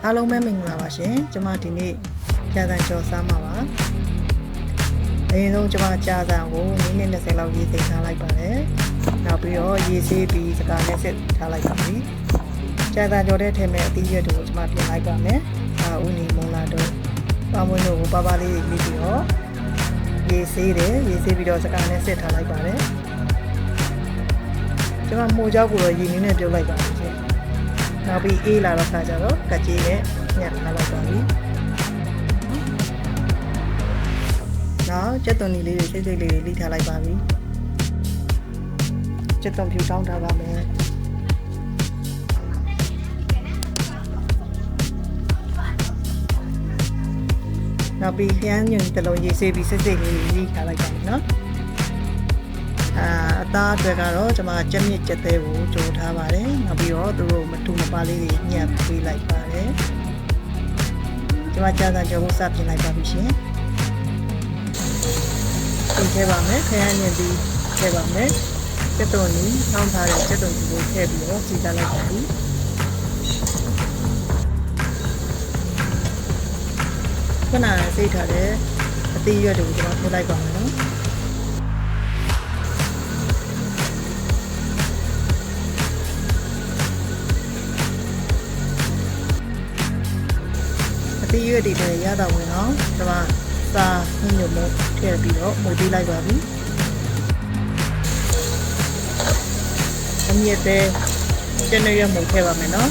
အားလုံးပဲမင်္ဂလာပါရှင်ကျွန်မဒီနေ့ကြာသံကြော်စားမှာပါအရင်ဆုံးကျွန်မကြာသံကိုမိနစ်20လောက်ရေးသိမ်းထားလိုက်ပါတယ်နောက်ပြီးတော့ရေးဆေးပြီးစကားနဲ့စစ်ထားလိုက်ပါပြီကြာသံကြော်တဲ့ထဲမှာအသီးရွက်တွေကိုကျွန်မပြင်လိုက်ပါမယ်ဥနီမုံလာတို့ပေါင်းမွှေးတို့ကိုပါလေးလေးပြီးတော့ရေးဆေးပြီးတော့စကားနဲ့စစ်ထားလိုက်ပါတယ်ကျွန်မမှုကြောက်ကိုတော့ရည်နည်းနဲ့ပြုတ်လိုက်ပါရှင်နောက်ပြီးအေးလာတော့ခါကြတော့ကကြေးနဲ့ညှက်ထားလိုက်ပါပြီနောက်ကြက်သွန်လေးတွေစိတ်လေးတွေလိထားလိုက်ပါပြီကြက်သွန်ဖြူတောင်းထားပါမယ်နောက်ပြီးခရမ်းညွန့်တစ်လုံးရေးဆေးပြီးစိတ်လေးလိထားလိုက်ပါမယ်နော်အသားအတွက်ကတော့ကျွန်မကြက်မြစ်ကြက်သေးကိုကြိုထားပါတယ်နောက်ပြီးတော့သူတို့မတူမပါလေးတွေညှပ်ပေးလိုက်ပါတယ်ကျွန်မကြာသံကြော်ဖို့စပြင်လိုက်ပါပြီရှင်ပြင်ခဲ့ပါမယ်ခရမ်းညင်ပြီးခဲ့ပါမယ်ကြက်သွန်ကြီးနှောင်းထားတဲ့ကြက်သွန်ကြီးကိုထည့်ပြီးတော့စီစားလိုက်ပါပြီခဏစိတ်ထားတဲ့အသီးရွက်တွေကိုကျွန်တော်ထည့်လိုက်ပါမယ်နော်အသီးရွက်တွေလည်းရတာဝင်အောင်ကျွန်မစားညှို့လို့ထည့်ပြီးတော့မှုပေးလိုက်ပါပြီအမြင့်တဲ့ကျန်ရမှုထည့်ပါမယ်နော်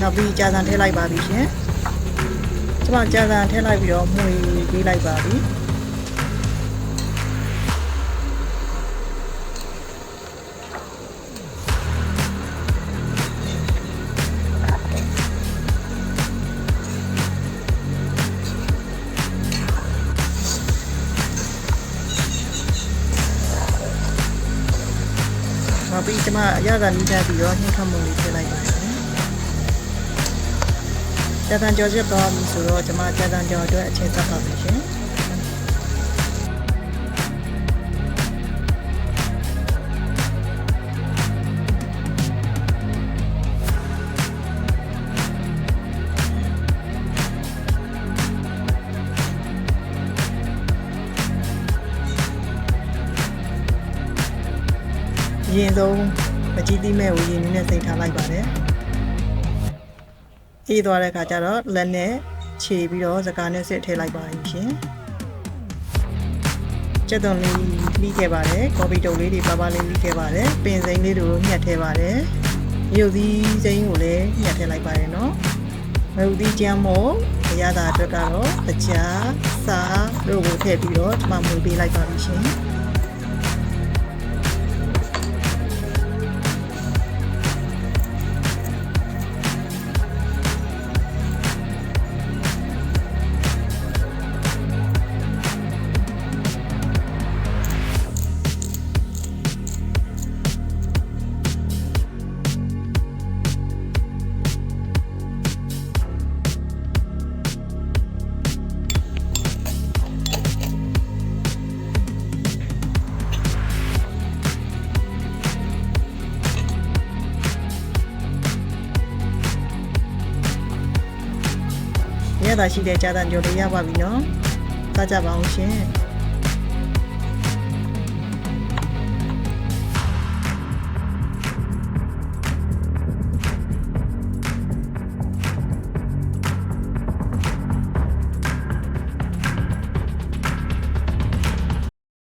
နောက်ပြီးကြာသံထည့်လိုက်ပါပြီရှင်ကျွန်မကြာသံထည့်လိုက်ပြီးတော့မှုပေးလိုက်ပါပြီနောက်ပြီးကျွန်မအရသာလေးတက်ပြီးတော့နှိမ့်ခတ်မှုလေးထည့်လိုက်ပါတယ်ကြာသံကြော်ချက်တော့ပြီဆိုတော့ကျွန်မကြာသံကြော်အတွက်အချင်းသက်ပါမယ်ရှင်ရင်ဆုံးမကြီးတိမဲ့ကိုရင်နည်းနဲ့စိတ်ထားလိုက်ပါတယ်အေးသွားတဲ့အခါကျတော့လက်နဲ့ခြေပြီးတော့စကားနဲ့စစ်ထည့်လိုက်ပါရှင်ကြက်သွန်လေးပြီးခဲ့ပါတယ်ကော်ဖီတုပ်လေးတွေပါလေးပြီးခဲ့ပါတယ်ပင်စိမ်းလေးတို့ညှက်ထည့်ပါတယ်မြုပ်သီးစိမ်းကိုလည်းညှက်ထည့်လိုက်ပါတယ်နော်မြုပ်သီးကြမ်းမို့အရသာအတွက်ကတော့အကြာစားတို့ကိုထည့်ပြီးတော့ကျွန်မမှုပေးလိုက်ပါပြီရှင်ရတာရှိတဲ့ကြာသံကြော်လေးရပါပြီနော်စားကြပါအောင်ရှင်